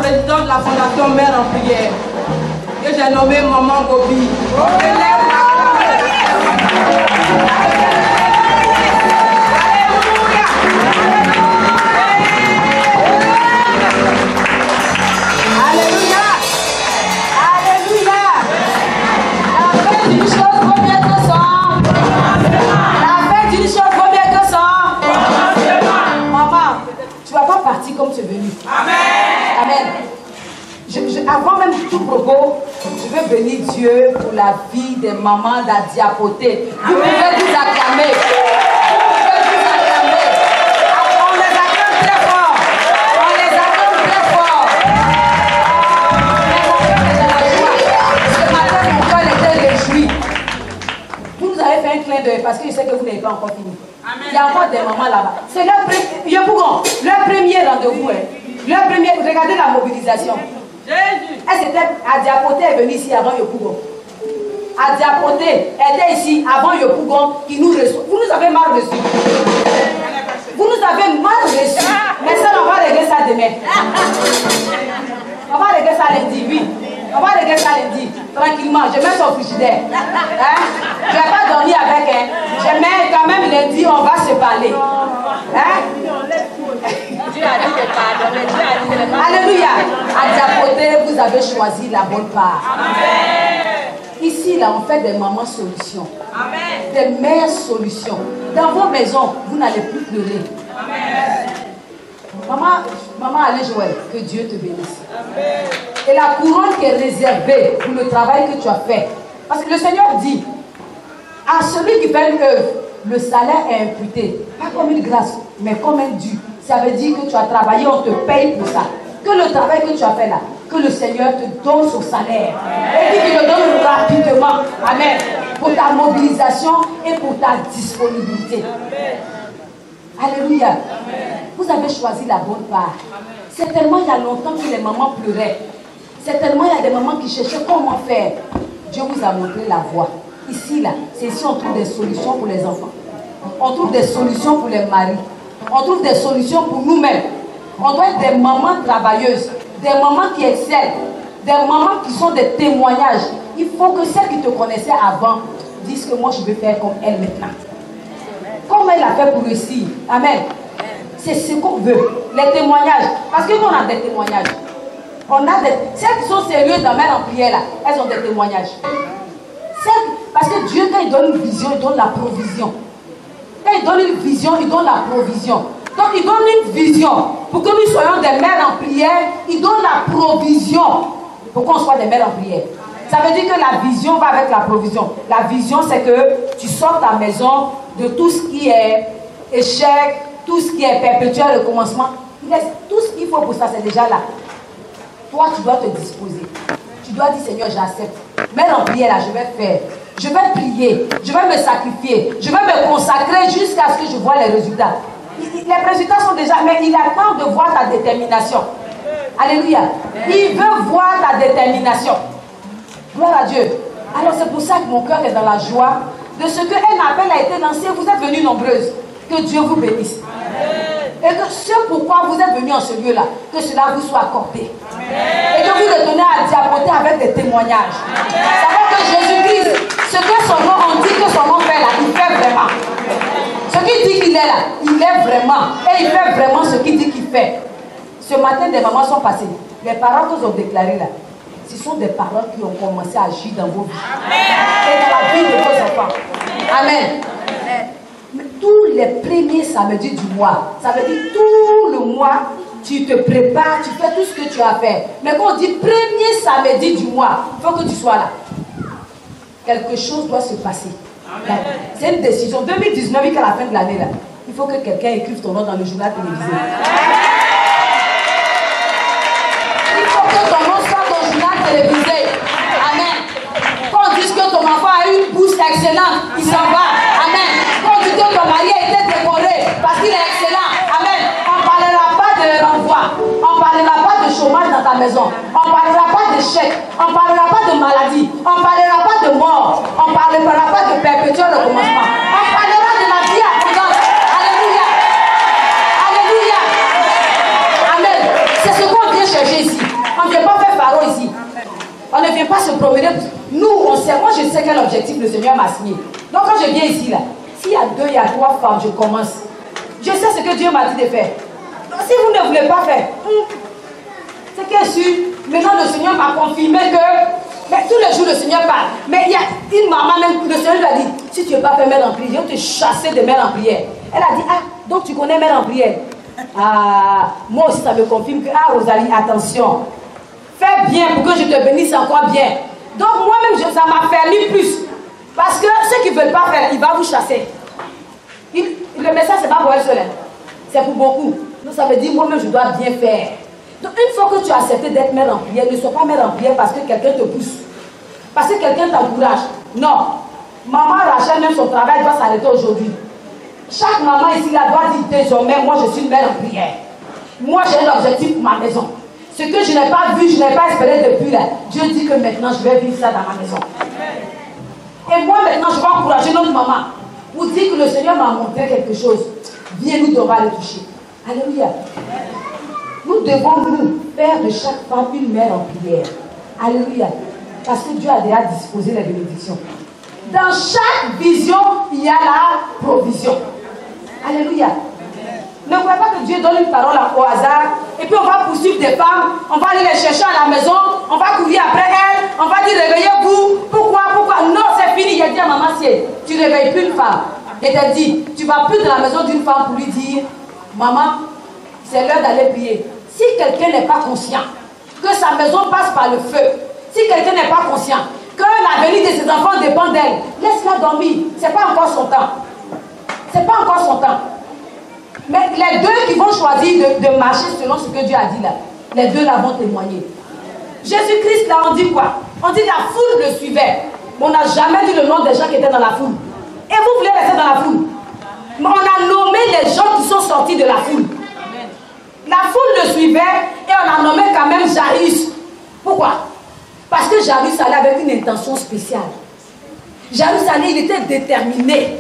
présidente de la Fondation Mère en Prière, que j'ai nommée Maman Gobi. Comme tu es venu. Amen. Amen. Avant même tout propos, je veux bénir Dieu pour la vie des mamans d'Adiapoté. Vous pouvez vous acclamer. On les acclame très fort. On les acclame très fort. Ce matin, mon cœur était réjoui. Vous nous avez fait un clin d'œil parce que je sais que vous n'avez pas encore fini. Amen. Il y a encore des mamans là-bas. C'est leur premier rendez-vous. Leur premier, regardez la mobilisation. Jésus. Elle était Adiapoté est venue ici avant Yopougon. Adiapoté était ici avant Yopougon qui nous reçoit. Vous nous avez mal reçus. Vous nous avez mal reçus. Mais ça, on va régler ça demain. On va régler ça lundi, oui. On va régler ça lundi, tranquillement. Je mets son frigidaire. Hein? Je ne vais pas dormir avec elle. Je mets quand même lundi, on va se parler. Hein? Dieu a dit de pardonner. Dieu a dit de pardonner. Alléluia. Adiapoté, vous avez choisi la bonne part. Amen. Ici, là, on fait des mamans solutions. Amen. Des mères solutions. Dans vos maisons, vous n'allez plus pleurer. Amen. Maman allez Joël, que Dieu te bénisse. Amen. Et la couronne qui est réservée pour le travail que tu as fait. Parce que le Seigneur dit, à celui qui fait une œuvre, le salaire est imputé. Pas comme une grâce, mais comme un dû. Ça veut dire que tu as travaillé, on te paye pour ça. Que le travail que tu as fait là, que le Seigneur te donne son salaire. Et qu'il te donne rapidement. Amen. Pour ta mobilisation et pour ta disponibilité. Amen. Alléluia. Amen. Vous avez choisi la bonne part. Certainement, il y a longtemps que les mamans pleuraient. Certainement, il y a des mamans qui cherchaient comment faire. Dieu vous a montré la voie. Ici, là, c'est ici on trouve des solutions pour les enfants. On trouve des solutions pour les maris. On trouve des solutions pour nous-mêmes. On doit être des mamans travailleuses, des mamans qui excellent, des mamans qui sont des témoignages. Il faut que celles qui te connaissaient avant disent que moi je veux faire comme elle maintenant. Comme elle a fait pour réussir. Amen. C'est ce qu'on veut. Les témoignages. Parce que nous on a des témoignages. Celles qui sont sérieuses dans Mère en prière là, elles ont des témoignages. Parce que Dieu, quand il donne une vision, il donne la provision. Quand il donne une vision, il donne la provision. Donc il donne une vision pour que nous soyons des mères en prière. Il donne la provision pour qu'on soit des mères en prière. Ça veut dire que la vision va avec la provision. La vision, c'est que tu sors ta maison de tout ce qui est échec, tout ce qui est perpétuel, le commencement. Tout ce qu'il faut pour ça, c'est déjà là. Toi, tu dois te disposer. Tu dois dire, Seigneur, j'accepte. Mère en prière, là, je vais faire. Je vais prier. Je vais me sacrifier. Je vais me consacrer jusqu'à ce que je vois les résultats. Les résultats sont déjà... Mais il attend de voir ta détermination. Alléluia. Il veut voir ta détermination. Gloire à Dieu. Alors c'est pour ça que mon cœur est dans la joie de ce qu'un appel a été lancé. Vous êtes venus nombreuses. Que Dieu vous bénisse. Et que ce pourquoi vous êtes venus en ce lieu-là, que cela vous soit accordé. Et que vous retournez à diapoter avec des témoignages. Savez que Jésus-Christ, ce que son nom, on dit que son nom fait là, il fait vraiment. Ce qu'il dit qu'il est là, il est vraiment. Et il fait vraiment ce qu'il dit qu'il fait. Ce matin, des mamans sont passées. Les paroles que vous ont déclarées là, ce sont des paroles qui ont commencé à agir dans vos vies. Et dans la vie de vos enfants. Amen. Mais tous les premiers samedis du mois, ça veut dire tout le mois, tu te prépares, tu fais tout ce que tu as à faire. Mais quand on dit premier samedi du mois, il faut que tu sois là. Quelque chose doit se passer. C'est une décision. 2019, qu'à la fin de l'année, là, il faut que quelqu'un écrive ton nom dans le journal télévisé. Il faut que ton nom soit dans le journal télévisé. Amen. Quand on dit que ton enfant a eu une bourse excellente, il s'en va. Amen. Quand on dit que ton mari a été décoré parce qu'il est excellent. Amen. On ne parlera pas de renvoi. On ne parlera pas de chômage dans ta maison. On ne parlera pas d'échec. On ne parlera pas de maladie. On ne parlera pas de mort. On ne parlera pas de perpétuel recommencement. On parlera de la vie abondante. Alléluia. Alléluia. Amen. C'est ce qu'on vient chercher ici. On ne vient pas faire pharaon ici. On ne vient pas se promener. Nous, on sait. Moi, je sais quel objectif le Seigneur m'a signé. Donc, quand je viens ici, là, s'il y a 2, il y a 3 femmes, je commence. Je sais ce que Dieu m'a dit de faire. Donc, si vous ne voulez pas faire, c'est que sûr. Maintenant, le Seigneur m'a confirmé que, mais tous les jours, le Seigneur parle. Mais il y a une maman, même, le Seigneur lui a dit, si tu ne veux pas faire mère en prière, je vais te chasser de mère en prière. Elle a dit, ah, donc tu connais mère en prière. Ah, moi aussi, ça me confirme que, ah, Rosalie, attention. Fais bien pour que je te bénisse encore bien. Donc, moi-même, ça m'a fermé plus. Parce que ceux qui ne veulent pas faire, il va vous chasser. Le message, ce n'est pas pour elle seule. C'est pour beaucoup. Donc, ça veut dire, moi-même, je dois bien faire. Donc, une fois que tu as accepté d'être mère en prière, ne sois pas mère en prière parce que quelqu'un te pousse. Parce que quelqu'un t'encourage. Non. Maman Rachel, même son travail doit s'arrêter aujourd'hui. Chaque maman ici là doit dire désormais, moi je suis une mère en prière. Moi j'ai un objectif pour ma maison. Ce que je n'ai pas vu, je n'ai pas espéré depuis là. Dieu dit que maintenant je vais vivre ça dans ma maison. Et moi maintenant je vais encourager notre maman. Pour dire que le Seigneur m'a montré quelque chose. Viens, nous devons le toucher. Alléluia. Nous devons nous faire de chaque femme une mère en prière. Alléluia. Parce que Dieu a déjà disposé les bénédictions. Dans chaque vision, il y a la provision. Alléluia. Ne croyez pas que Dieu donne une parole au hasard et puis on va poursuivre des femmes, on va aller les chercher à la maison, on va courir après elles, on va dire réveillez-vous. Pourquoi? Non, c'est fini. Il a dit à maman, si tu ne réveilles plus une femme. Et t'a dit, tu ne vas plus dans la maison d'une femme pour lui dire, maman, c'est l'heure d'aller prier. Si quelqu'un n'est pas conscient que sa maison passe par le feu, si quelqu'un n'est pas conscient que l'avenir de ses enfants dépend d'elle, laisse-la dormir. Ce n'est pas encore son temps. Ce n'est pas encore son temps. Mais les deux qui vont choisir de marcher selon ce que Dieu a dit là, les deux là vont témoigner. Jésus-Christ là, on dit quoi? On dit la foule le suivait. Mais on n'a jamais dit le nom des gens qui étaient dans la foule. Et vous voulez rester dans la foule? Mais on a nommé les gens qui sont sortis de la foule. La foule le suivait et on a nommé quand même Jairus. Pourquoi? Parce que Jairus allait avec une intention spéciale. Jairus allait, il était déterminé.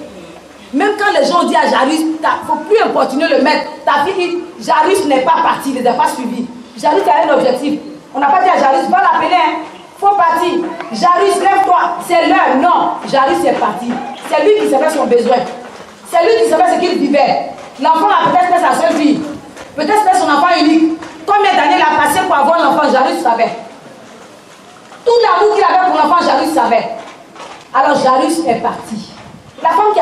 Même quand les gens disent à Jairus, il ne faut plus importuner le maître. Ta fille, Jairus n'est pas parti, il ne les a pas suivis. Jairus a un objectif. On n'a pas dit à Jairus, va l'appeler, hein. Faut partir. Jairus, lève-toi. C'est l'heure. Non, Jairus est parti. C'est lui qui savait son besoin. C'est lui qui savait ce qu'il vivait. L'enfant a peut-être fait sa seule fille. Peut-être fait son enfant unique. Combien d'années il a passé pour avoir l'enfant? Jairus savait. Tout l'amour qu'il avait pour l'enfant, Jairus savait. Alors Jairus est parti. La femme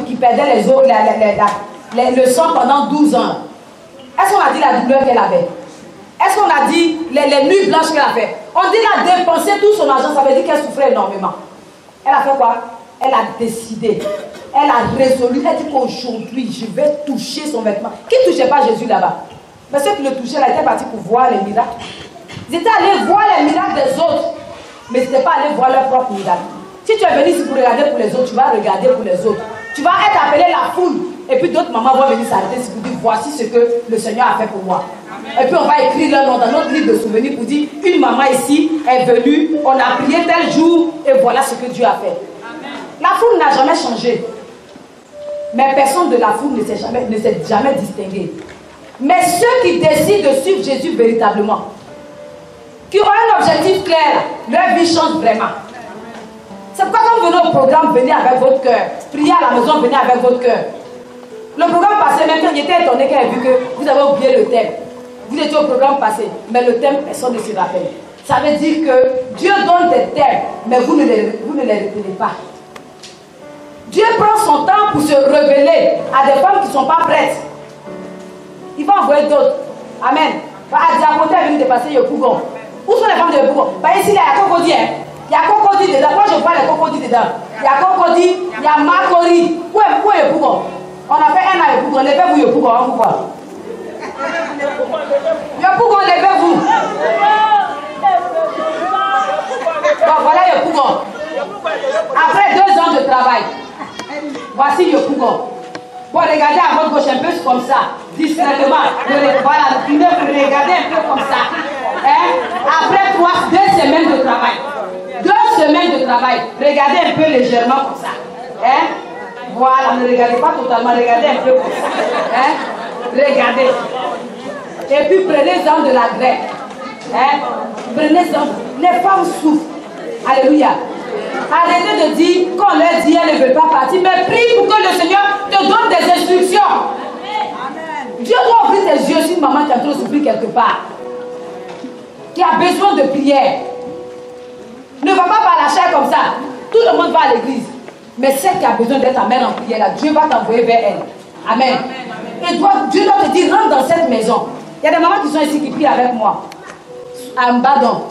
qui perdait les os, le sang pendant 12 ans. Est-ce qu'on a dit la douleur qu'elle avait? Est-ce qu'on a dit les nuits blanches qu'elle a fait? On dit qu'elle a dépensé tout son argent, ça veut dire qu'elle souffrait énormément. Elle a fait quoi? Elle a décidé. Elle a résolu. Elle dit qu'aujourd'hui, je vais toucher son vêtement. Qui ne touchait pas Jésus là-bas? Mais ceux qui le touchaient, elle était partie pour voir les miracles. Ils étaient allés voir les miracles des autres, mais ils n'étaient pas allés voir leurs propres miracles. Si tu es venu ici pour regarder pour les autres, tu vas regarder pour les autres. Tu vas être appelé la foule. Et puis d'autres mamans vont venir s'arrêter pour dire voici ce que le Seigneur a fait pour moi. Et puis on va écrire leur nom dans notre livre de souvenirs pour dire une maman ici est venue, on a prié tel jour et voilà ce que Dieu a fait. La foule n'a jamais changé. Mais personne de la foule ne s'est jamais distingué. Mais ceux qui décident de suivre Jésus véritablement, qui ont un objectif clair, leur vie change vraiment. C'est pas comme venir au programme, venez avec votre cœur. Priez à la maison, venez avec votre cœur. Le programme passé, même quand j'étais étonné quand j'ai vu que vous avez oublié le thème. Vous étiez au programme passé, mais le thème, personne ne se rappelle. Ça veut dire que Dieu donne des thèmes, mais vous ne les retenez pas. Dieu prend son temps pour se révéler à des femmes qui ne sont pas prêtes. Il va envoyer d'autres. Amen. À Diapoté est venu de passer Yopougon. Où sont les femmes de Yopougon? Ici, il y a Cocody. Il y a Cocody dedans. Moi, je vois les Cocody dedans. Il y a Cocody, il y a Makori. Où est Yopougon? On a fait un à Yopougon. Levez-vous Yopougon, on vous voit. Yopougon, levez-vous. Bon, voilà Yopougon. Après 2 ans de travail, voici Yopougon. Bon, regardez à votre gauche un peu comme ça, discrètement. Voilà, regardez un peu comme ça. Hein? Après 2 semaines de travail. 2 semaines de travail. Regardez un peu légèrement comme ça. Hein? Voilà, ne regardez pas totalement, regardez un peu comme ça. Hein? Regardez. Et puis prenez-en de la graine. Hein? Prenez-en. Les femmes souffrent. Alléluia. Arrêtez de dire qu'on leur dit elles ne veulent pas partir, mais prie pour que le Seigneur te donne des instructions. Amen. Dieu doit ouvrir tes yeux si une maman qui a trop souffert quelque part, qui a besoin de prière. Ne va pas par la chair comme ça. Tout le monde va à l'église. Mais celle qui a besoin d'être amène en prière, là, Dieu va t'envoyer vers elle. Amen. Et Dieu doit te dire, rentre dans cette maison. Il y a des mamans qui sont ici qui prient avec moi. À Mbadon.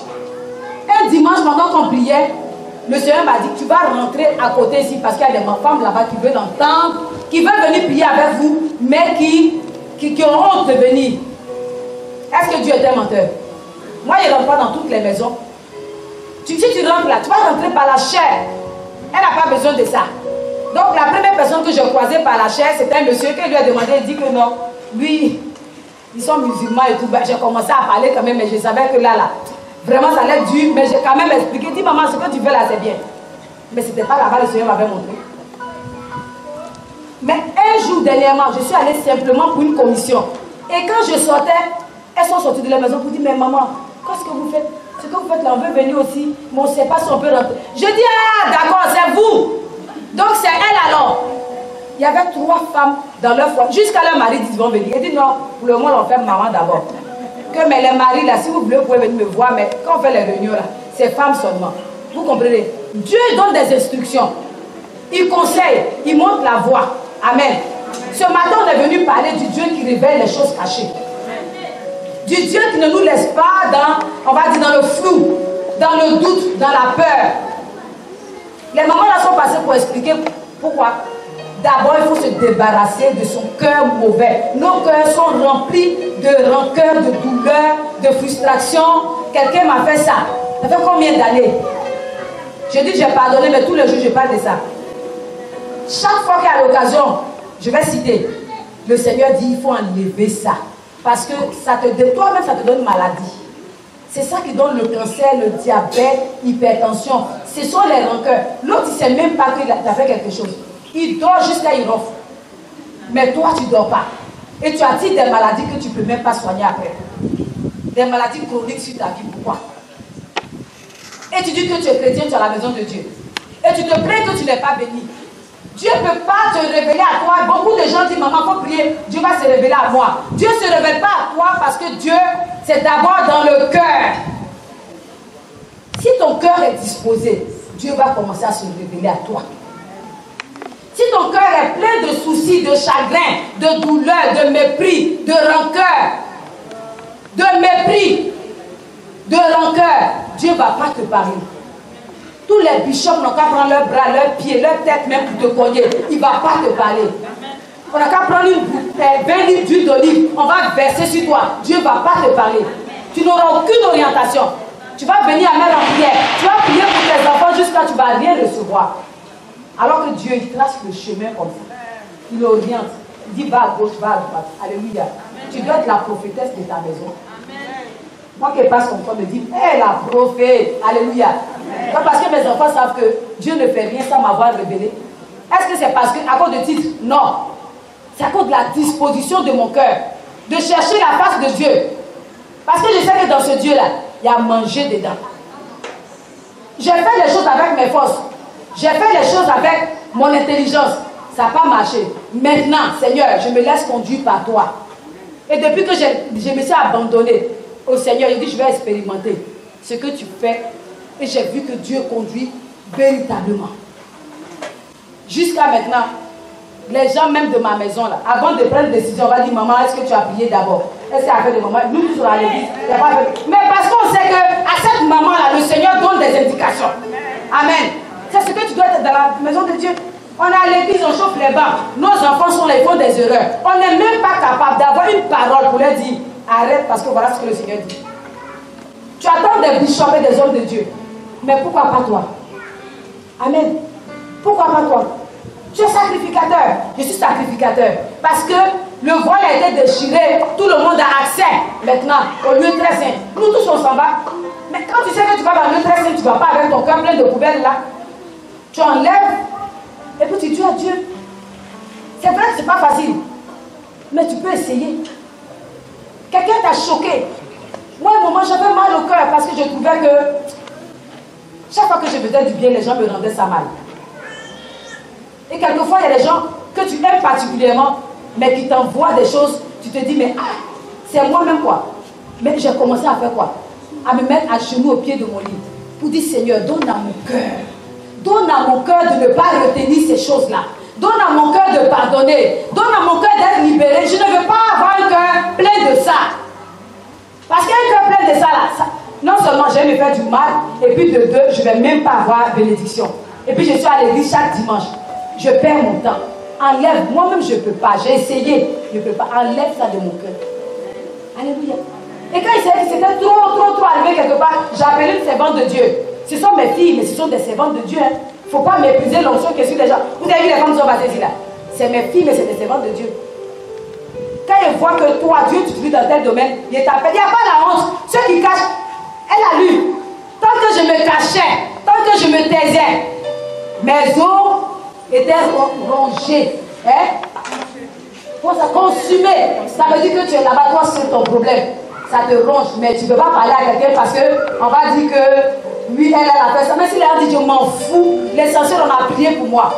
Un dimanche, pendant qu'on priait, le Seigneur m'a dit, tu vas rentrer à côté ici parce qu'il y a des femmes là-bas qui veulent entendre, qui veulent venir prier avec vous, mais qui ont honte de venir. Est-ce que Dieu est un menteur? Moi, je ne rentre pas dans toutes les maisons. Si tu rentres là, tu vas rentrer par la chair. Elle n'a pas besoin de ça. Donc, la première personne que j'ai croisée par la chair, c'était un monsieur qui lui a demandé, il dit que non, lui, ils sont musulmans et tout. Ben, j'ai commencé à parler quand même, mais je savais que là, vraiment, ça allait dur, mais j'ai quand même expliqué. Dis, maman, ce que tu fais là, c'est bien. Mais ce n'était pas là-bas, le Seigneur m'avait montré. Mais un jour dernièrement, je suis allée simplement pour une commission. Et quand je sortais, elles sont sorties de la maison pour dire, mais maman, qu'est-ce que vous faites? Ce que vous faites là, on veut venir aussi, mais on ne sait pas si on peut rentrer. Je dis, ah, d'accord, c'est vous. Donc c'est elle alors. Il y avait 3 femmes dans leur foyer. Jusqu'à leur mari, ils vont venir. Il dit, non, pour le moment, on fait maman d'abord. Mais les maris là, si vous voulez, vous pouvez venir me voir, mais quand on fait les réunions là, c'est femmes seulement. Vous comprenez? Dieu donne des instructions. Il conseille, il montre la voie. Amen. Ce matin, on est venu parler du Dieu qui révèle les choses cachées. Du Dieu qui ne nous laisse pas dans, on va dire, dans le flou, dans le doute, dans la peur. Les mamans là sont passées pour expliquer pourquoi. D'abord, il faut se débarrasser de son cœur mauvais. Nos cœurs sont remplis de rancœur, de douleur, de frustration. Quelqu'un m'a fait ça. Ça fait combien d'années? Je dis j'ai pardonné, mais tous les jours je parle de ça. Chaque fois qu'il y a l'occasion, je vais citer. Le Seigneur dit il faut enlever ça. Parce que toi-même ça te donne maladie. C'est ça qui donne le cancer, le diabète, l'hypertension. Ce sont les rancœurs. L'autre il ne sait même pas qu'il a fait quelque chose. Il dort jusqu'à il ronfle. Mais toi, tu ne dors pas. Et tu attires des maladies que tu ne peux même pas soigner après. Des maladies chroniques sur ta vie. Pourquoi? Et tu dis que tu es chrétien, tu es à la maison de Dieu. Et tu te plains que tu n'es pas béni. Dieu ne peut pas te révéler à toi. Beaucoup de gens disent, maman, il faut prier, Dieu va se révéler à moi. Dieu ne se révèle pas à toi parce que Dieu, c'est d'abord dans le cœur. Si ton cœur est disposé, Dieu va commencer à se révéler à toi. Si ton cœur est plein de soucis, de chagrin, de douleur, de mépris, de rancœur, de rancœur, Dieu ne va pas te parler. Tous les bishops n'ont qu'à prendre leurs bras, leurs pieds, leur tête même pour te cogner. Il ne va pas te parler. On n'a qu'à prendre 20 litres d'huile d'olive, on va verser sur toi. Dieu ne va pas te parler. Tu n'auras aucune orientation. Tu vas venir à mettre en prière. Tu vas prier pour tes enfants jusqu'à ce que tu ne vas rien recevoir. Alors que Dieu, il trace le chemin comme ça. Il oriente. Il dit va à gauche, va à droite. Alléluia. Tu dois être la prophétesse de ta maison. Moi qui passe comme ça me dit, hé la prophète. Alléluia. Parce que mes enfants savent que Dieu ne fait rien sans m'avoir révélé. Est-ce que c'est parce que, à cause de titre? Non. C'est à cause de la disposition de mon cœur. De chercher la face de Dieu. Parce que je sais que dans ce Dieu-là, il y a manger dedans. J'ai fait les choses avec mes forces. J'ai fait les choses avec mon intelligence. Ça n'a pas marché. Maintenant, Seigneur, je me laisse conduire par toi. Et depuis que je me suis abandonné au Seigneur, il dit, je vais expérimenter ce que tu fais. Et j'ai vu que Dieu conduit véritablement. Jusqu'à maintenant, les gens même de ma maison, là, avant de prendre une décision, on va dire, maman, est-ce que tu as prié d'abord? Est-ce qu'il y a fait de maman? Nous tous à l'église, il n'y a pas fait. Mais parce qu'on sait qu'à cette maman-là, le Seigneur donne des indications. Amen. C'est ce que tu dois être dans la maison de Dieu. On est à l'église, on chauffe les bancs. Nos enfants sont là, ils font des erreurs. On n'est même pas capable d'avoir une parole pour leur dire, arrête parce que voilà ce que le Seigneur dit. Tu attends des bishops et des hommes de Dieu. Mais pourquoi pas toi? Amen. Pourquoi pas toi? Tu es sacrificateur. Je suis sacrificateur. Parce que le voile a été déchiré. Tout le monde a accès maintenant au lieu très saint. Nous tous on s'en va. Mais quand tu sais que tu vas dans le lieu très saint, tu ne vas pas avec ton cœur plein de poubelles là. Tu enlèves et puis tu dis à Dieu. C'est vrai que ce n'est pas facile. Mais tu peux essayer. Quelqu'un t'a choqué. Moi, à un moment, j'avais mal au cœur parce que je trouvais que chaque fois que je faisais du bien, les gens me rendaient ça mal. Et quelquefois, il y a des gens que tu aimes particulièrement, mais qui t'envoient des choses, tu te dis, mais c'est moi-même quoi. Mais j'ai commencé à faire quoi? À me mettre à genoux au pied de mon lit. Pour dire, Seigneur, donne à mon cœur. Donne à mon cœur de ne pas retenir ces choses-là. Donne à mon cœur de pardonner. Donne à mon cœur d'être libéré. Je ne veux pas avoir un cœur plein de ça. Parce qu'un cœur plein de ça, là, non seulement je vais me faire du mal, et puis de deux, je ne vais même pas avoir bénédiction. Et puis je suis à l'église chaque dimanche. Je perds mon temps. Enlève, moi-même je ne peux pas. J'ai essayé, je ne peux pas. Enlève ça de mon cœur. Alléluia. Et quand il s'est dit que c'était trop arrivé quelque part, j'ai appelé une servante de Dieu. Ce sont mes filles, mais ce sont des servantes de Dieu. Il ne faut pas mépriser l'onction qui est sur les gens. Vous avez vu les femmes qui sont baptisées ici là? C'est mes filles, mais c'est des servantes de Dieu. Quand ils voient que toi, Dieu, tu vis dans tel domaine, il t'appelle. Il n'y a pas la honte. Ceux qui cachent, elle a lu. Tant que je me cachais, tant que je me taisais, mes os étaient rongés. Pour ça, consumé. Ça veut dire que tu es là-bas, toi, c'est ton problème. Ça te ronge, mais tu ne peux pas parler à quelqu'un parce qu'on va dire que lui, elle a fait ça. Mais si elle a dit, je m'en fous, l'essentiel, on a prié pour moi.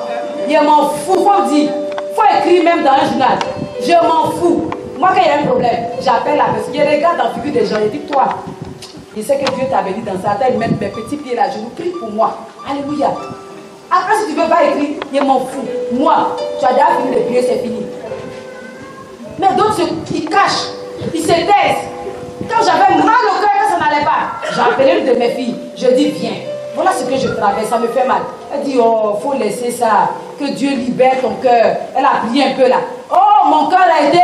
Je m'en fous, il faut dire. Il faut écrire même dans un journal. Je m'en fous. Moi, quand il y a un problème, j'appelle la personne. Je regarde dans la figure des gens et dis, toi, je sais que Dieu t'a béni dans ça. Ils mettent mes petits pieds là, je vous prie pour moi. Alléluia. Après, si tu ne veux pas écrire, je m'en fous. Moi, tu as déjà fini de prier, c'est fini. Mais d'autres, ils cachent, ils se taisent. Quand j'avais mal au cœur, que ça n'allait pas, j'ai appelé une de mes filles. Je dis, viens. Voilà ce que je traverse, ça me fait mal. Elle dit, oh, faut laisser ça. Que Dieu libère ton cœur. Elle a prié un peu là. Oh, mon cœur a été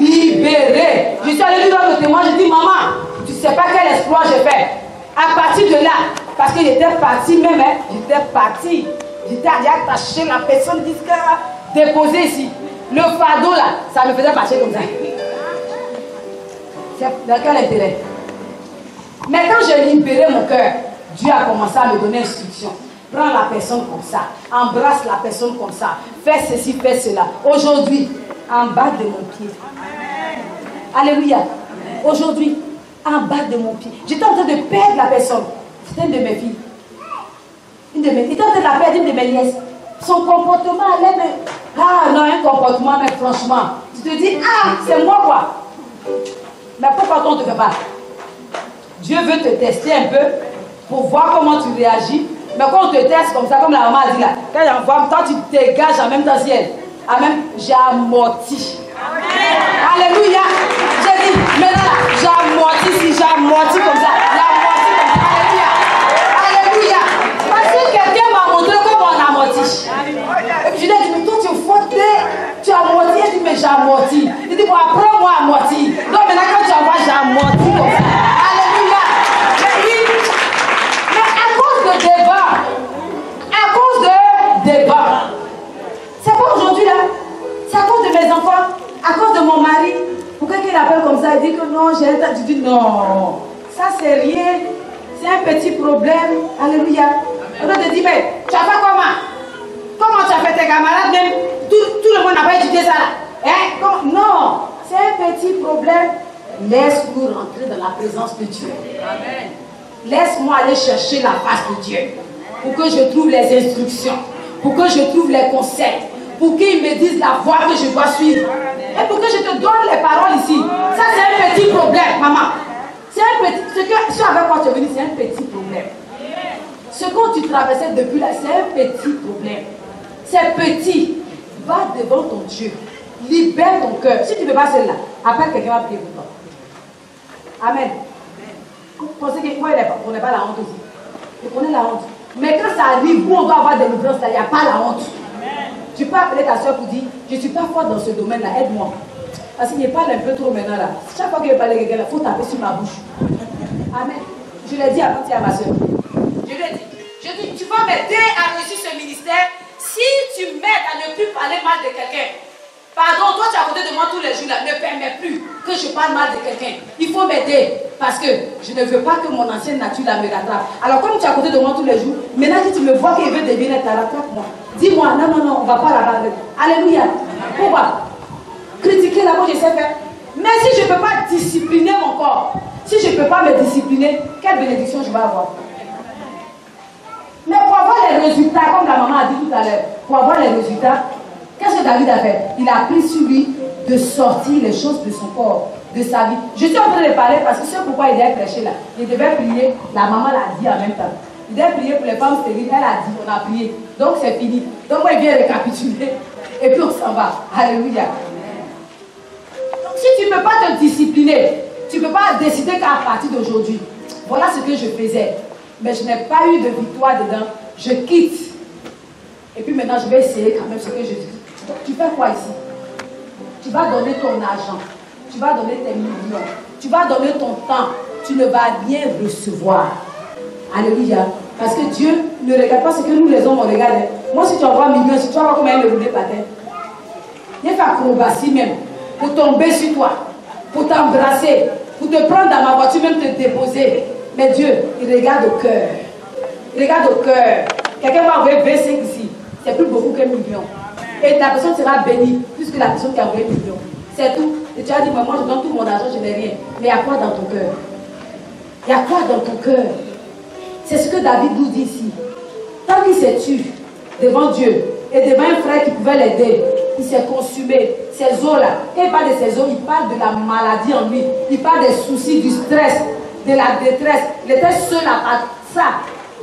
libéré. Je suis allée lui dans le témoin, je dis, maman, tu ne sais pas quel exploit j'ai fait. À partir de là, parce que j'étais partie même, j'étais partie. J'étais allée attacher la personne jusqu'à déposer ici. Le fardeau là, ça me faisait marcher comme ça. C'est dans quel intérêt? Mais quand j'ai libéré mon cœur, Dieu a commencé à me donner instruction. Prends la personne comme ça. Embrasse la personne comme ça. Fais ceci, fais cela. Aujourd'hui, en bas de mon pied. Alléluia. Aujourd'hui, en bas de mon pied. J'étais en train de perdre la personne. C'était une de mes filles. Il était en train de la perdre, une de mes nièces. Son comportement allait me... Ah non, un comportement, mais franchement. Tu te dis, ah, c'est moi quoi. Mais pourquoi on ne te fait pas? Dieu veut te tester un peu pour voir comment tu réagis. Mais quand on te teste comme ça, comme la maman a dit là, quand j'envoie, toi tu dégages en même temps si elle. Amen. J'ai amorti. Alléluia. J'ai dit, maintenant là, j'ai amorti si j'ai amorti comme ça. J'ai amorti comme ça. Alléluia. Alléluia. Parce que quelqu'un m'a montré comment on amortit. Et puis je lui ai dit, mais toi tu es fauté. Tu as amorti. Je dis, mais j'ai amorti. Il dit, bon, apprends-moi à amortir. Donc maintenant quand tu envoies, j'ai amorti comme ça. Alléluia. Débat. À cause de débat. C'est pas aujourd'hui là. C'est à cause de mes enfants. À cause de mon mari. Pourquoi qu'il appelle comme ça? Il dit que non, j'ai un tas. Tu dis non. Ça c'est rien. C'est un petit problème. Alléluia. On te dit, mais tu as fait comment? Comment tu as fait tes camarades même? Tout le monde n'a pas étudié ça là. Hein? Non. C'est un petit problème. Laisse-nous rentrer dans la présence de Dieu. Amen. Laisse-moi aller chercher la face de Dieu pour que je trouve les instructions, pour que je trouve les conseils, pour qu'il me dise la voie que je dois suivre. Et pour que je te donne les paroles ici. Ça, c'est un petit problème, maman. C'est un petit... Ce avec quoi tu es venu, c'est un petit problème. Ce que tu traversais depuis là, c'est un petit problème. C'est petit. Va devant ton Dieu. Libère ton cœur. Si tu ne veux pas celle-là, appelle quelqu'un à prier pour toi. Amen. Vous pensez que moi, on n'est pas la honte aussi. Vous prenez la honte. Mais quand ça arrive, où on doit avoir des délivrance, il n'y a pas la honte. Amen. Tu peux appeler ta soeur pour dire, je ne suis pas forte dans ce domaine-là, aide-moi. Parce qu'il parle un peu trop maintenant là. Chaque fois qu'il veut parler à quelqu'un, il faut taper sur ma bouche. Amen. Je l'ai dit avant-hier à ma soeur. Je l'ai dit. Je dis, tu vas m'aider à réussir ce ministère si tu m'aides à ne plus parler mal de quelqu'un. Pardon, toi tu es à côté de moi tous les jours là, ne permets plus que je parle mal de quelqu'un. Il faut m'aider parce que je ne veux pas que mon ancienne nature là me rattrape. Alors comme tu es à côté de moi tous les jours, maintenant que tu me vois qu'il veut devenir ta rattrape-moi. Dis-moi, non, non, non, on ne va pas la battre. Alléluia. Pourquoi? Critiquer là-bas, je sais faire. Mais si je ne peux pas discipliner mon corps, si je ne peux pas me discipliner, quelle bénédiction je vais avoir? Mais pour avoir les résultats, comme la maman a dit tout à l'heure, pour avoir les résultats, qu'est-ce que David a fait? Il a pris sur lui de sortir les choses de son corps, de sa vie. Je suis en train de parler parce que c'est pourquoi il devait prêcher là. Il devait prier, la maman l'a dit en même temps. Il devait prier pour les femmes stériles, elle a dit, on a prié. Donc c'est fini. Donc moi, il vient récapituler et puis on s'en va. Alléluia. Donc si tu ne peux pas te discipliner, tu ne peux pas décider qu'à partir d'aujourd'hui, voilà ce que je faisais. Mais je n'ai pas eu de victoire dedans. Je quitte. Et puis maintenant, je vais essayer quand même ce que je dis. Donc, tu fais quoi ici? Tu vas donner ton argent. Tu vas donner tes millions. Tu vas donner ton temps. Tu ne vas rien recevoir. Alléluia. Parce que Dieu ne regarde pas ce que nous les hommes on regarde. Moi, si tu envoies millions, si tu vas voir comment il me roule patin. Il fait acrobatie même. Pour tomber sur toi. Pour t'embrasser. Pour te prendre dans ma voiture, même te déposer. Mais Dieu, il regarde au cœur. Il regarde au cœur. Quelqu'un va envoyer 25 ici. C'est plus beaucoup qu'un million. Et la personne sera bénie plus que la personne qui a envoyé un million. C'est tout. Et tu as dit, moi je donne tout mon argent, je n'ai rien. Mais il y a quoi dans ton cœur? Il y a quoi dans ton cœur? C'est ce que David nous dit ici. Tant qu'il s'est tué devant Dieu et devant un frère qui pouvait l'aider, il s'est consumé. Ces eaux-là, quand il parle de ces eaux, il parle de la maladie en lui. Il parle des soucis, du stress, de la détresse. Il était seul à ça.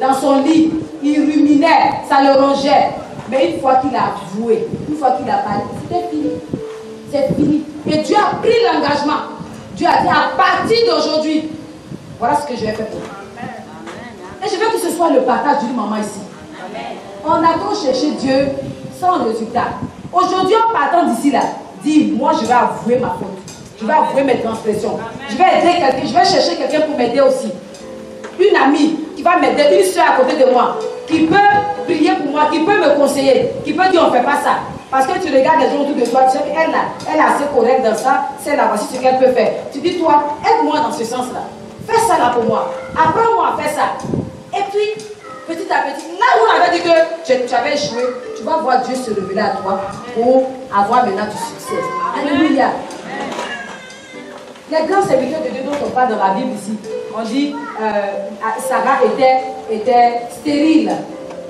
Dans son lit, il ruminait, ça le rongeait. Mais une fois qu'il a avoué, une fois qu'il a parlé, c'était fini. C'est fini. Et Dieu a pris l'engagement. Dieu a dit, à partir d'aujourd'hui, voilà ce que je vais faire pour toi. Et je veux que ce soit le partage d'une maman ici. On a trop cherché Dieu sans résultat. Aujourd'hui, en partant d'ici là, dis, moi je vais avouer ma faute. Je vais avouer mes transgressions. Je vais aider quelqu'un, je vais chercher quelqu'un pour m'aider aussi. Une amie qui va m'aider, une soeur à côté de moi, qui peut prier pour moi, qui peut me conseiller, qui peut dire on ne fait pas ça. Parce que tu regardes les gens autour de toi, tu sais qu'elle elle est assez correcte dans ça, c'est là, voici ce qu'elle peut faire. Tu dis toi, aide-moi dans ce sens-là. Fais ça là pour moi. Apprends-moi à faire ça. Et puis, petit à petit, là où on avait dit que tu avais échoué, tu vas voir Dieu se révéler à toi pour avoir maintenant du succès. Alléluia. Les grands serviteurs de Dieu dont on parle dans la Bible ici, on dit Sarah était stérile.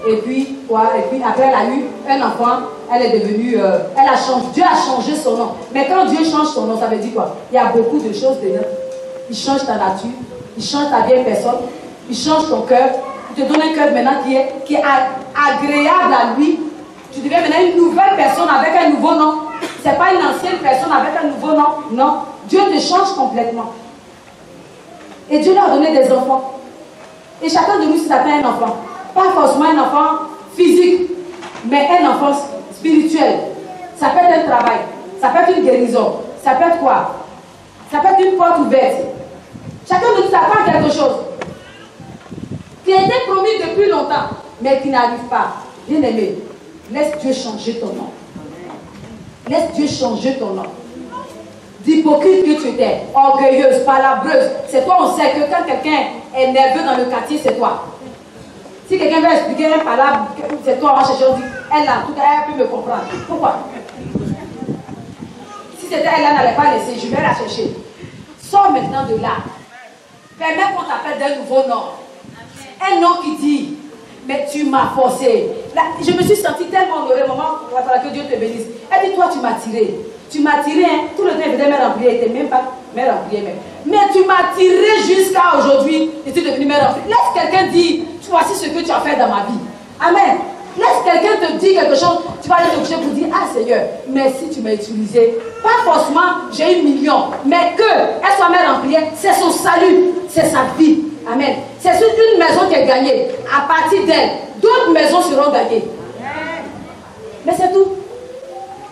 Et puis, quoi? Et puis après elle a eu un enfant, elle est devenue, Dieu a changé son nom. Mais quand Dieu change son nom, ça veut dire quoi? Il y a beaucoup de choses dedans. Il change ta nature, il change ta vieille personne, il change ton cœur, il te donne un cœur maintenant qui est agréable à lui. Tu deviens maintenant une nouvelle personne avec un nouveau nom. Ce n'est pas une ancienne personne avec un nouveau nom. Non, Dieu te change complètement. Et Dieu leur a donné des enfants. Et chacun de nous s'attend à un enfant. Pas forcément un enfant physique, mais un enfant spirituel. Ça peut être un travail, ça peut être une guérison, ça peut être quoi? Ça peut être une porte ouverte. Chacun de nous s'attend à quelque chose qui a été promis depuis longtemps, mais qui n'arrive pas. Bien aimé, laisse Dieu changer ton nom. Laisse Dieu changer ton nom. D'hypocrite que tu étais, orgueilleuse, palabreuse, c'est toi, on sait que quand quelqu'un est nerveux dans le quartier, c'est toi. Si quelqu'un veut expliquer un palabre, c'est toi, on va chercher, on dit, elle là, en tout cas, elle peut me comprendre. Pourquoi? Si c'était elle là, n'allait pas laisser, je vais la chercher. Sors maintenant de là. Permets qu'on t'appelle d'un nouveau nom. Un nom qui dit, mais tu m'as forcé. Là, je me suis sentie tellement honorée, maman, que Dieu te bénisse. Elle dit, toi, tu m'as tiré. Tu m'as tiré, hein. Tout le temps, il faisait mère en prière, il n'était même pas mère en prière. Mais tu m'as tiré jusqu'à aujourd'hui, et tu es devenu mère en prière. Laisse quelqu'un dire, voici ce que tu as fait dans ma vie. Amen. Laisse quelqu'un te dire quelque chose, tu vas aller te coucher pour dire, ah Seigneur, merci, tu m'as utilisé. Pas forcément, j'ai 1 million, mais qu'elle soit mère en prière, c'est son salut, c'est sa vie. Amen. C'est une maison qui est gagnée. À partir d'elle, d'autres maisons seront gagnées. Mais c'est tout.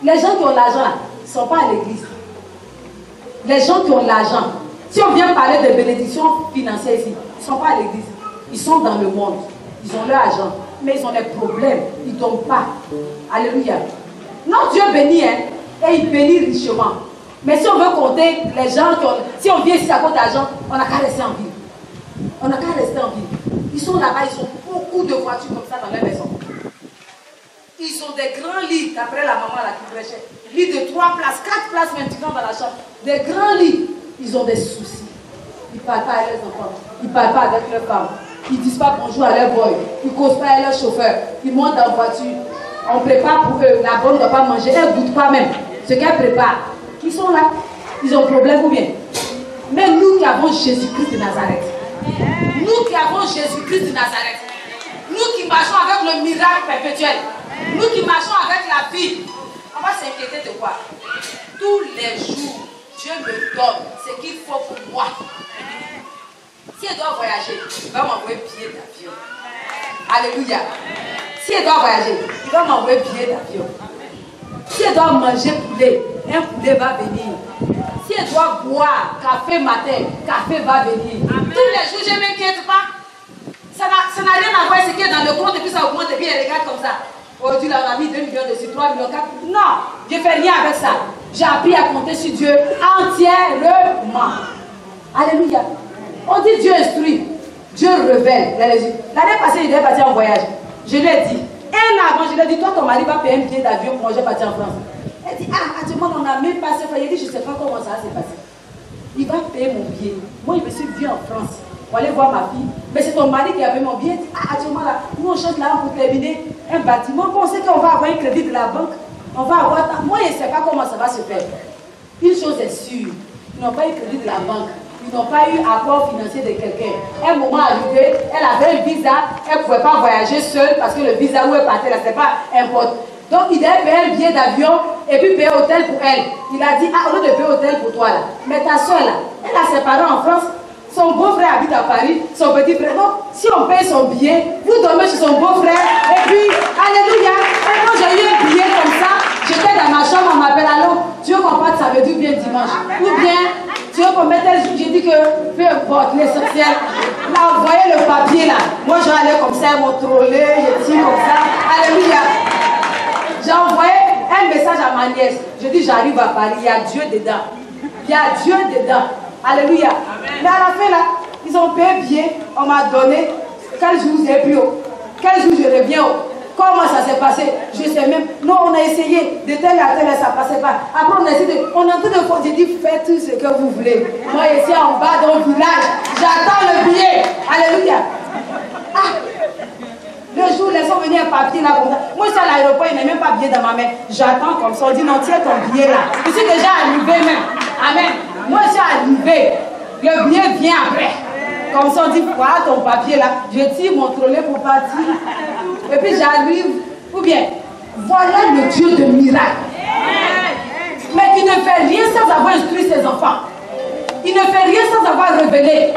Les gens qui ont l'argent là, ne sont pas à l'église. Les gens qui ont l'argent, si on vient parler de bénédictions financières ici, ils ne sont pas à l'église. Ils sont dans le monde. Ils ont leur argent. Mais ils ont des problèmes. Ils ne donnent pas. Alléluia. Notre Dieu bénit, hein, et il bénit richement. Mais si on veut compter les gens qui ont... Si on vient ici à cause d'argent, on n'a qu'à rester en ville. On n'a qu'à rester en ville. Ils sont là-bas, ils ont beaucoup de voitures comme ça dans leur maison. Ils ont des grands lits, d'après la maman là qui prêchait. Lits de 3 places, 4 places maintenant dans la chambre. Des grands lits. Ils ont des soucis. Ils ne parlent pas à leurs enfants. Ils ne parlent pas avec leurs femmes. Ils ne disent pas bonjour à leur boy. Ils ne causent pas à leur chauffeur. Ils montent en voiture. On prépare pour eux. La bonne ne doit pas manger. Elle ne goûte pas même ce qu'elle prépare. Ils sont là. Ils ont problème ou bien. Mais nous qui avons Jésus-Christ de Nazareth. Nous qui avons Jésus-Christ de Nazareth. Nous qui marchons avec le miracle perpétuel. Nous qui marchons avec la vie. On va s'inquiéter de quoi? Tous les jours, Dieu me donne ce qu'il faut pour moi. Si elle doit voyager, il va m'envoyer billet d'avion. Alléluia. Si elle doit voyager, il va m'envoyer billet d'avion. Si elle doit manger poulet, un poulet va venir. Si elle doit boire café matin, café va venir. Amen. Tous les jours, je ne m'inquiète pas. Ça n'a rien à voir avec ce qui est dans le compte et puis ça augmente et puis elle regarde comme ça. Aujourd'hui, là, on a mis 2 millions dessus, 3 millions, 4 millions. Non, je ne fais rien avec ça. J'ai appris à compter sur Dieu entièrement. Alléluia. On dit Dieu instruit, Dieu révèle. L'année passée, il devait partir en voyage. Je lui ai dit, un an avant, je lui ai dit, toi, ton mari va payer un billet d'avion pour moi, je vais partir en France. Elle dit, ah, actuellement, on n'a même pas fait. Il dit, je ne sais pas comment ça va se passer. Il va payer mon billet. Moi, je me suis venu en France pour aller voir ma fille. Mais c'est ton mari qui a payé mon billet. Il dit, ah, actuellement, là, nous, on cherche là pour terminer un bâtiment. Bon, on sait qu'on va avoir un crédit de la banque. On va avoir... Moi, je ne sais pas comment ça va se faire. Une chose est sûre, ils n'ont pas eu crédit de la banque. Ils n'ont pas eu apport financier de quelqu'un. Un moment arrivé, elle avait un visa, elle ne pouvait pas voyager seule parce que le visa où elle partait, là, ce n'est pas important. Donc, il devait payer un billet d'avion et puis payer hôtel pour elle. Il a dit, ah, au lieu de payer hôtel pour toi, là, mais ta soeur, là, elle a ses parents en France. Son beau-frère habite à Paris, son petit frère. Donc, si on paye son billet, vous dormez chez son beau-frère. Et puis, alléluia. Et quand j'ai eu un billet comme ça, j'étais dans ma chambre, on m'appelle, allô, tu veux qu'on parte samedi ou bien dimanche? Ou bien, tu veux qu'on mette elle, j'ai dit que, peu importe, l'essentiel. Là, vous voyez le papier là. Moi, je vais aller comme ça, mon trolley, je tire comme ça. Alléluia. J'ai envoyé un message à ma nièce. Je dis, j'arrive à Paris, il y a Dieu dedans. Il y a Dieu dedans. Alléluia. Amen. Mais à la fin, là, ils ont payé bien. On m'a donné. Quel jour vous avez pris? 15 jours, je reviens. Comment ça s'est passé? Je sais même. Non, on a essayé de tel à tel, ça ne passait pas. Après, on a essayé on a tout de fois, j'ai dit, faites tout ce que vous voulez. Moi, ici en bas dans le village, j'attends le billet. Alléluia. Ah! Le jour, les sont venus un papier là comme ça. Moi, je suis à l'aéroport, il n'y a même pas de billet dans ma main. J'attends comme ça. On dit, non, tiens ton billet là. Je suis déjà arrivé même. Amen. Moi, je suis arrivé. Le billet vient après. Comme ça, on dit, voilà ton papier là. Je tire mon trolley pour partir. Et puis j'arrive. Ou bien, voilà le Dieu de miracle. Mais qui ne fait rien sans avoir instruit ses enfants. Il ne fait rien sans avoir révélé.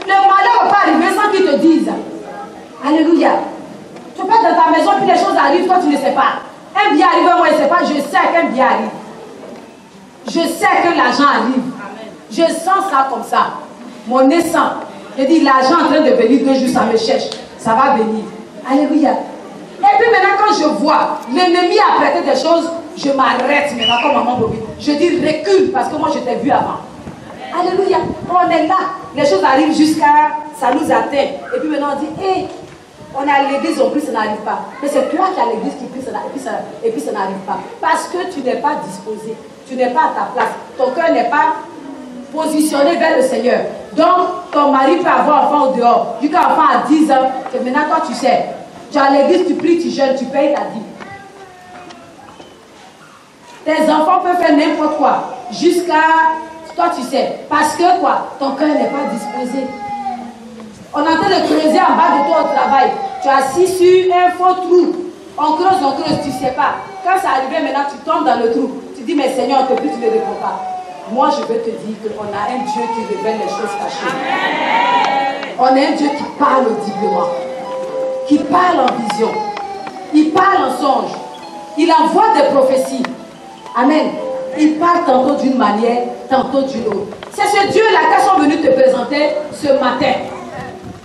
Le malheur ne va pas arriver sans qu'il te dise. Alléluia. Tu peux être dans ta maison, puis les choses arrivent, toi tu ne sais pas. Un billet arrive, moi je ne sais pas, je sais qu'un billet arrive. Je sais que l'argent arrive. Je sens ça comme ça. Mon nez sent. Je dis, l'argent est en train de venir 2 jours, ça me cherche. Ça va venir. Alléluia. Et puis maintenant, quand je vois l'ennemi a prêté des choses, je m'arrête maintenant comme maman Bobby. Je dis, recule, parce que moi je t'ai vu avant. Alléluia. On est là. Les choses arrivent jusqu'à, ça nous atteint. Et puis maintenant on dit, hé, on est à l'église, on prie, ça n'arrive pas. Mais c'est toi qui es à l'église qui prie, et puis ça n'arrive pas. Parce que tu n'es pas disposé. Tu n'es pas à ta place. Ton cœur n'est pas positionné vers le Seigneur. Donc, ton mari peut avoir enfant au dehors. Jusqu'à enfant à 10 ans. Et maintenant, toi, tu sais. Tu es à l'église, tu pries, tu jeûnes, tu payes ta dîme. Tes enfants peuvent faire n'importe quoi. Jusqu'à... Toi, tu sais. Parce que quoi? Ton cœur n'est pas disposé. On est en train de creuser en bas de toi au travail. Tu es assis sur un faux trou. On creuse, tu ne sais pas. Quand ça arrive maintenant, tu tombes dans le trou. Tu dis, mais Seigneur, on ne te réponds pas. Moi, je veux te dire qu'on a un Dieu qui révèle les choses cachées. Amen. On a un Dieu qui parle audiblement, qui parle en vision, il parle en songe, il envoie des prophéties. Amen. Il parle tantôt d'une manière, tantôt d'une autre. C'est ce Dieu-là qui sont venus te présenter ce matin.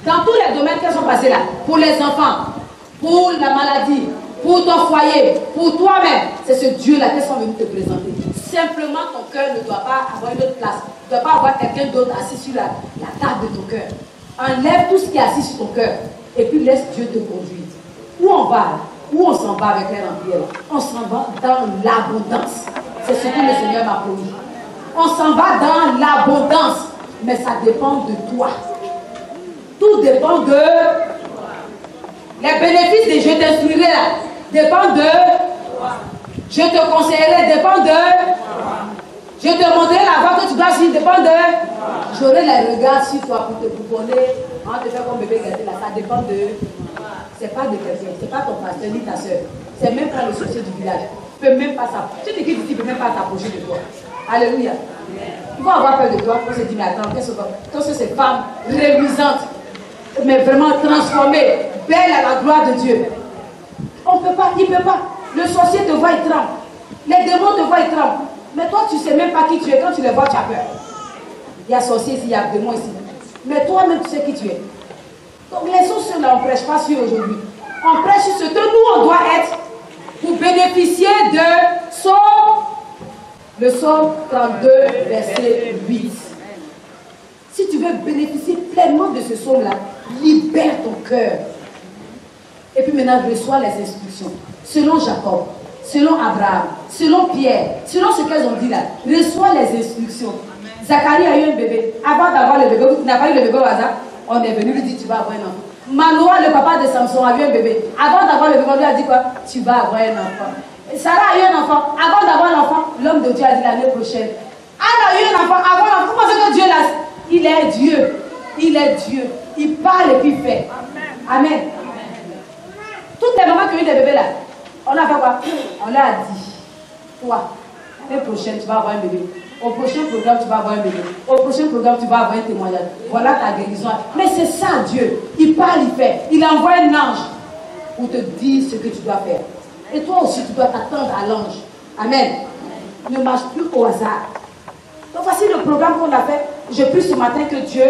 Dans tous les domaines qui sont passés là, pour les enfants, pour la maladie, pour ton foyer, pour toi-même, c'est ce Dieu-là qui sont venus te présenter. Simplement, ton cœur ne doit pas avoir une autre place. Tu ne dois pas avoir quelqu'un d'autre assis sur la table de ton cœur. Enlève tout ce qui est assis sur ton cœur et puis laisse Dieu te conduire. Où on va? Où on s'en va avec les remplir? On s'en va dans l'abondance. C'est ce que le Seigneur m'a promis. On s'en va dans l'abondance. Mais ça dépend de toi. Tout dépend de... Les bénéfices de je t'instruirai là dépendent de... Je te conseillerai dépend de... Je te montrerai la voie que tu dois suivre dépend de... J'aurai les regards sur toi pour te pouponner. On va te faire comme bébé gâté là. Ça dépend de... C'est pas de quelqu'un. C'est pas ton pasteur ni ta soeur. C'est même pas le sorcier du village. Tu ne peux même pas s'approcher. Tu te dis, tu ne peux même pas t'approcher de toi. Alléluia. Ils vont avoir peur de toi. On se dit, mais attends, qu'est-ce que ces femmes reluisantes, mais vraiment transformées, belles à la gloire de Dieu. On ne peut pas, il ne peut pas. Le sorcier te voit, il tremble. Les démons te voient, ils tremblent. Mais toi, tu ne sais même pas qui tu es. Quand tu les vois, tu as peur. Il y a sorcier ici, il y a démon ici. Mais toi-même, tu sais qui tu es. Donc, laissons ceux-là, on ne prêche pas sur aujourd'hui. On prêche sur ce que nous, on doit être pour bénéficier de Psaume, le Psaume 32, verset 8. Si tu veux bénéficier pleinement de ce psaume-là, libère ton cœur. Et puis maintenant, reçois les instructions. Selon Jacob, selon Abraham, selon Pierre, selon ce qu'elles ont dit là, reçois les instructions. Zacharie a eu un bébé. Avant d'avoir le bébé, tu n'as pas eu le bébé au hasard, on est venu lui dire tu vas avoir un enfant. Manoah, le papa de Samson, a eu un bébé. Avant d'avoir le bébé, on lui a dit quoi? Tu vas avoir un enfant. Sarah a eu un enfant. Avant d'avoir l'enfant, l'homme de Dieu a dit l'année prochaine. Anne a eu un enfant. Avant l'enfant, comment c'est que Dieu l'a? Il est Dieu. Il est Dieu. Il parle et puis il fait. Amen. Toutes les mamans qui ont eu des bébés là, on a fait quoi? On leur a dit, toi, l'année prochaine, tu vas avoir un bébé. Au prochain programme, tu vas avoir un bébé. Au prochain programme, tu vas avoir un témoignage. Voilà ta guérison. Mais c'est ça, Dieu. Il parle, il fait. Il envoie un ange pour te dire ce que tu dois faire. Et toi aussi, tu dois t'attendre à l'ange. Amen. Ne marche plus au hasard. Donc voici le programme qu'on a fait. Je prie ce matin que Dieu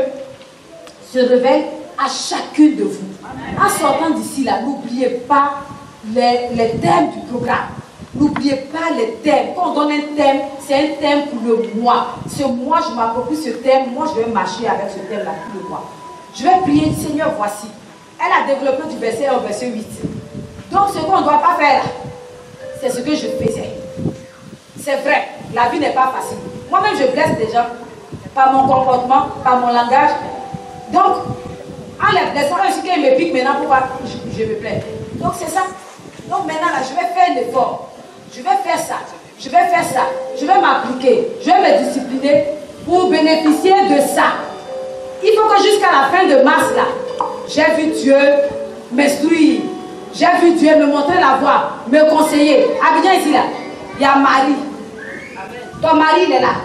se révèle à chacune de vous. Amen. En sortant d'ici là, n'oubliez pas les thèmes du programme. N'oubliez pas les thèmes. Quand on donne un thème, c'est un thème pour le mois. Ce mois, je m'approprie ce thème. Moi, je vais marcher avec ce thème-là tout le mois. Je vais prier, Seigneur, voici. Elle a développé du verset 1 au verset 8. Donc ce qu'on ne doit pas faire, c'est ce que je faisais. C'est vrai, la vie n'est pas facile. Moi-même, je blesse des gens par mon comportement, par mon langage. Donc, en les blessant, ainsi qu'ils me piquent maintenant, pourquoi je me plains. Donc c'est ça. Donc maintenant, là, je vais faire l'effort. Je vais faire ça. Je vais faire ça. Je vais m'appliquer. Je vais me discipliner pour bénéficier de ça. Il faut que jusqu'à la fin de mars, là, j'ai vu Dieu m'instruire. J'ai vu Dieu me montrer la voie, me conseiller. Abidjan ici, là, il y a Marie. Ton mari, il est là.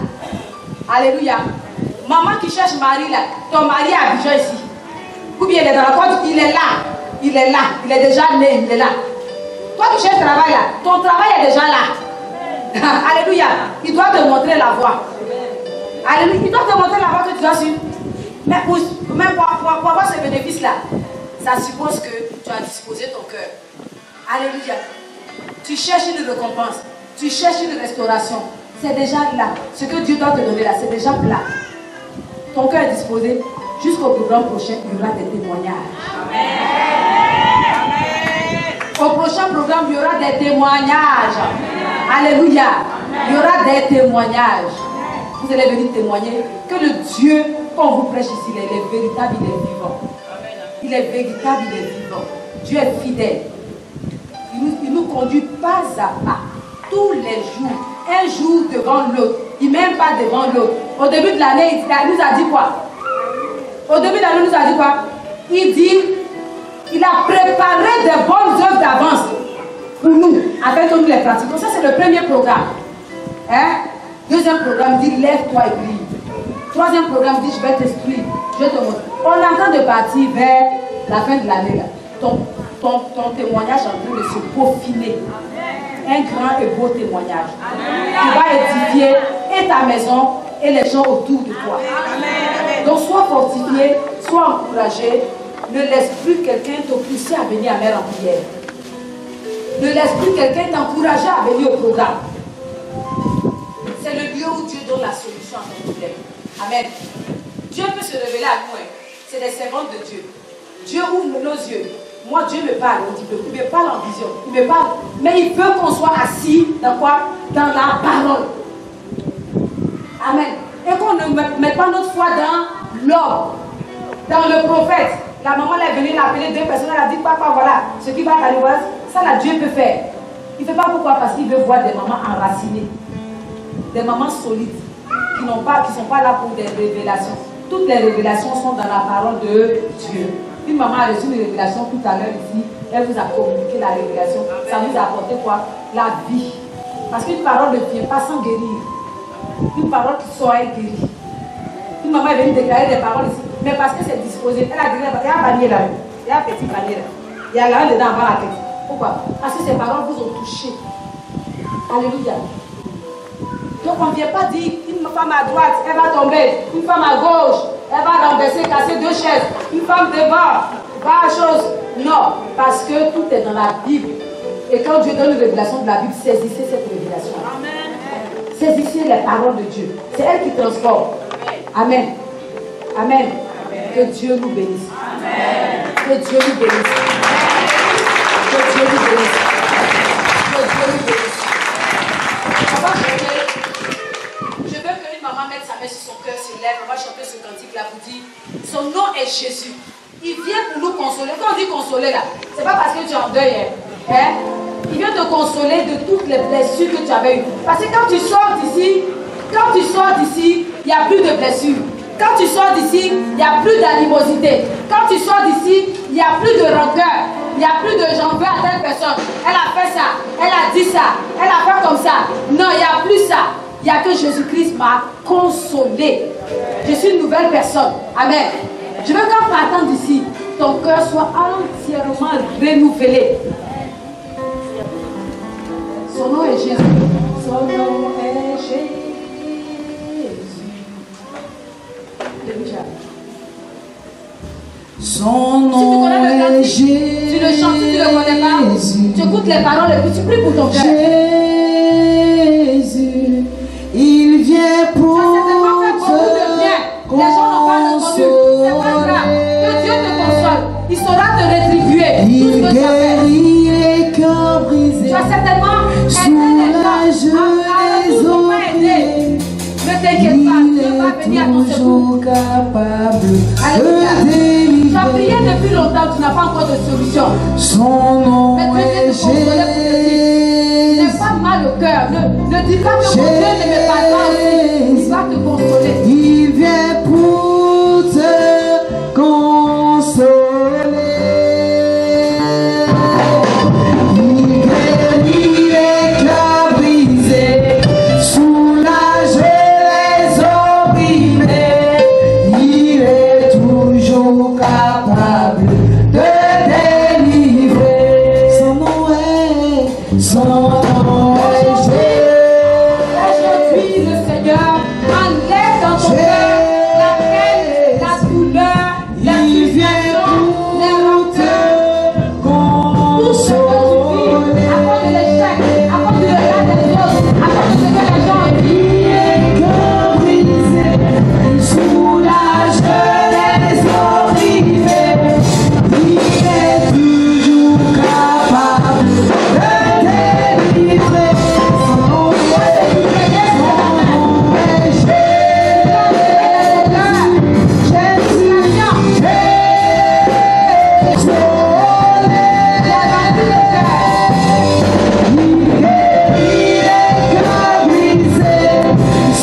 Alléluia. Maman qui cherche Marie, là, ton mari est à Abidjan ici. Ou bien il est dans la côte, il est là. Il est là. Il est déjà né, il est là. Toi qui cherches travail, là, ton travail est déjà là. Alléluia. Il doit te montrer la voie. Alléluia. Il doit te montrer la voie que tu dois suivre. Mais pour avoir ce bénéfice-là, ça suppose que tu as disposé ton cœur. Alléluia. Tu cherches une récompense. Tu cherches une restauration. C'est déjà là. Ce que Dieu doit te donner là, c'est déjà là. Ton cœur est disposé. Jusqu'au programme prochain, il y aura des témoignages. Amen. Au prochain programme, il y aura des témoignages. Alléluia. Il y aura des témoignages. Vous allez venir témoigner que le Dieu qu'on vous prêche ici, il est véritable, il est vivant. Il est véritable, il est vivant. Dieu est fidèle. Il nous conduit pas à pas. Tous les jours. Un jour devant l'autre. Il ne même pas devant l'autre. Au début de l'année, il nous a dit quoi? Au début de l'année, il nous a dit quoi? Il dit, il a préparé des bonnes œuvres d'avance pour nous, afin que nous les pratiquions. Ça, c'est le premier programme. Hein? Deuxième programme, il dit, lève-toi et brille. Troisième programme, il dit, je vais t'instruire. Je vais te montrer. On est en train de partir vers la fin de l'année. Ton témoignage est en train de se peaufiner. Un grand et beau témoignage. Qui va édifier et ta maison et les gens autour de toi. Donc sois fortifié, sois encouragé. Ne laisse plus quelqu'un te pousser à venir à mer en prière. Ne laisse plus quelqu'un t'encourager à venir au programme. C'est le lieu où Dieu donne la solution à ton problème. Amen. Dieu peut se révéler à nous. C'est des servantes de Dieu. Dieu ouvre nos yeux. Moi, Dieu me parle un petit peu. Il me parle en vision. Il me parle. Mais il veut qu'on soit assis dans quoi? Dans la parole. Amen. Et qu'on ne mette pas notre foi dans l'homme, dans le prophète. La maman est venue l'appeler, deux personnes, elle a dit, papa, voilà, ce qui va t'arriver, ça là, Dieu peut faire. Il ne fait pas pourquoi? Parce qu'il veut voir des mamans enracinées, des mamans solides, qui ne sont pas là pour des révélations. Toutes les révélations sont dans la parole de Dieu. Une maman a reçu une révélation tout à l'heure ici, elle vous a communiqué la révélation, ça vous a apporté quoi? La vie. Parce qu'une parole ne vient pas sans guérir. Une parole qui soit guérie. Une maman est venue déclarer des paroles ici, mais parce que c'est disposé, elle a dit, il y a un panier là, il y a un petit panier là, il y a là dedans avant la tête. Pourquoi? Parce que ces paroles vous ont touché. Alléluia. Donc on ne vient pas dire une femme à droite, elle va tomber, une femme à gauche, elle va renverser, casser deux chaises, une femme devant, pas chose. Non, parce que tout est dans la Bible. Et quand Dieu donne une révélation de la Bible, saisissez cette révélation. Amen. Saisissez les paroles de Dieu. C'est elle qui transforme. Amen. Amen. Que Dieu nous bénisse. Amen. Que Dieu nous bénisse. Que Dieu nous bénisse. Que Dieu nous bénisse. On va chanter. Je veux qu'une maman mette sa main sur son cœur, ses lèvres. On va chanter ce cantique-là pour dire son nom est Jésus. Il vient pour nous consoler. Quand on dit consoler là, c'est pas parce que tu es en deuil. Hein? Il vient te consoler de toutes les blessures que tu avais eues. Parce que quand tu sors d'ici, il n'y a plus de blessures. Quand tu sors d'ici, il n'y a plus d'animosité. Quand tu sors d'ici, il n'y a plus de rancœur. Il n'y a plus de j'en veux à telle personne. Elle a fait ça, elle a dit ça, elle a fait comme ça. Non, il n'y a plus ça. Il n'y a que Jésus-Christ m'a consolé. Je suis une nouvelle personne. Amen. Je veux qu'en partant d'ici, ton cœur soit entièrement renouvelé. Son nom est Jésus. Son nom est Jésus. Son nom est Jésus. Tu le chantes, si tu ne le connais pas, tu écoutes les paroles et puis tu pries pour ton cœur. Jésus, il vient pour te consoler. Les gens n'ont pas entendu. C'est pas grave. Que Dieu te console. Il saura te guéris les cœurs brisés. Tu as certainement aidé les gens à tout pas aider. Ne t'inquiète pas, Dieu va venir à ton secours. Capable de Tu as prié depuis longtemps, tu n'as pas encore de solution. Son nom Mais Dieu vient est te consoler pour te dire, n'aie pas mal au cœur. Ne dis pas que mon Dieu ne me parle pas aussi. Il va te consoler. Il vient pour te consoler. Il guérit les cœurs brisés, soulage les opprimés. Il est toujours capable de délivrer. Son nom est Aujourd'hui, le Seigneur enlève dans ton cœur la peine, la douleur, la frustration, les rancœurs. Tout ce que tu vis à cause de l'échec, à cause du regard des autres, à cause de ce que les gens disent.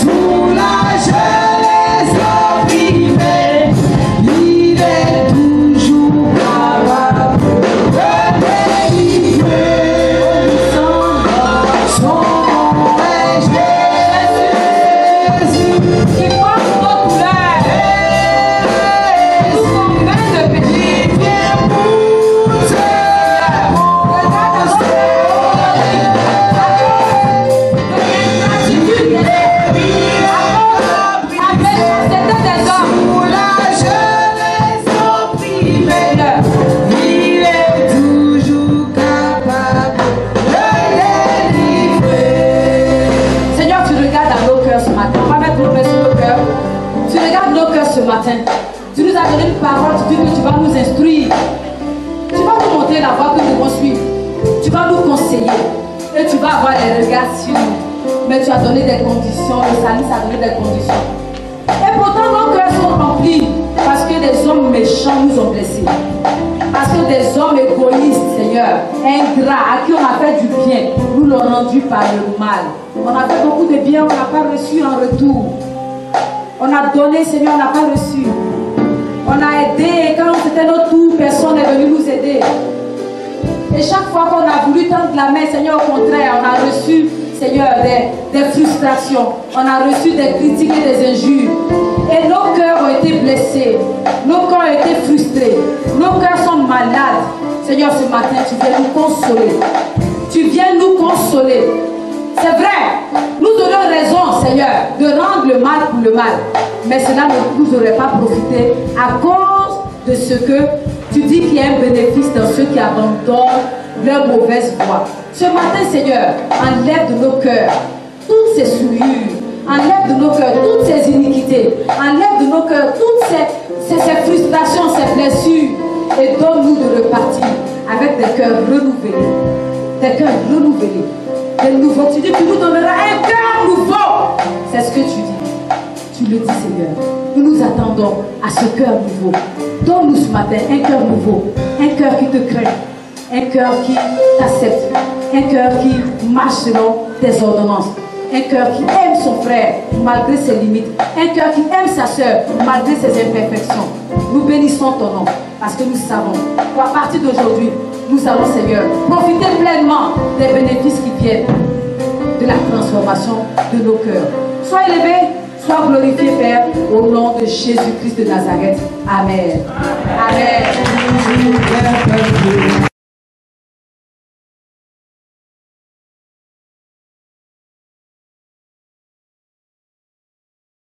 soulage les opprimés. Il est toujours capable de délivrer. Son nom est tu nous as donné une parole, tu dis que tu vas nous instruire. Tu vas nous montrer la voie que nous devons suivre. Tu vas nous conseiller. Et tu vas avoir des regards sur nous. Mais tu as donné des conditions, le salut a donné des conditions. Et pourtant nos cœurs sont remplis parce que des hommes méchants nous ont blessés. Parce que des hommes égoïstes, Seigneur, ingrats, à qui on a fait du bien, nous l'ont rendu par le mal. On a fait beaucoup de bien, on n'a pas reçu en retour. On a donné, Seigneur, on n'a pas reçu. On a aidé, et quand c'était notre tour, personne n'est venu nous aider. Et chaque fois qu'on a voulu tendre la main, Seigneur, au contraire, on a reçu, Seigneur, des frustrations. On a reçu des critiques et des injures. Et nos cœurs ont été blessés. Nos cœurs ont été frustrés. Nos cœurs sont malades. Seigneur, ce matin, tu viens nous consoler. Tu viens nous consoler. C'est vrai, nous aurions raison, Seigneur, de rendre le mal pour le mal. Mais cela ne nous aurait pas profité à cause de ce que tu dis qu'il y a un bénéfice dans ceux qui abandonnent leur mauvaise voie. Ce matin, Seigneur, enlève de nos cœurs toutes ces souillures, enlève de nos cœurs toutes ces iniquités, enlève de nos cœurs toutes ces frustrations, ces blessures, et donne-nous de repartir avec des cœurs renouvelés, des cœurs renouvelés. Des nouveaux. Tu dis que tu nous donneras un cœur nouveau. C'est ce que tu dis. Tu le dis, Seigneur. Nous nous attendons à ce cœur nouveau. Donne-nous ce matin un cœur nouveau. Un cœur qui te craint. Un cœur qui t'accepte. Un cœur qui marche selon tes ordonnances. Un cœur qui aime son frère malgré ses limites. Un cœur qui aime sa soeur malgré ses imperfections. Nous bénissons ton nom parce que nous savons qu'à partir d'aujourd'hui, nous allons, Seigneur, profiter pleinement des bénéfices qui viennent de la transformation de nos cœurs. Sois élevé, sois glorifié, Père, au nom de Jésus-Christ de Nazareth. Amen. Amen.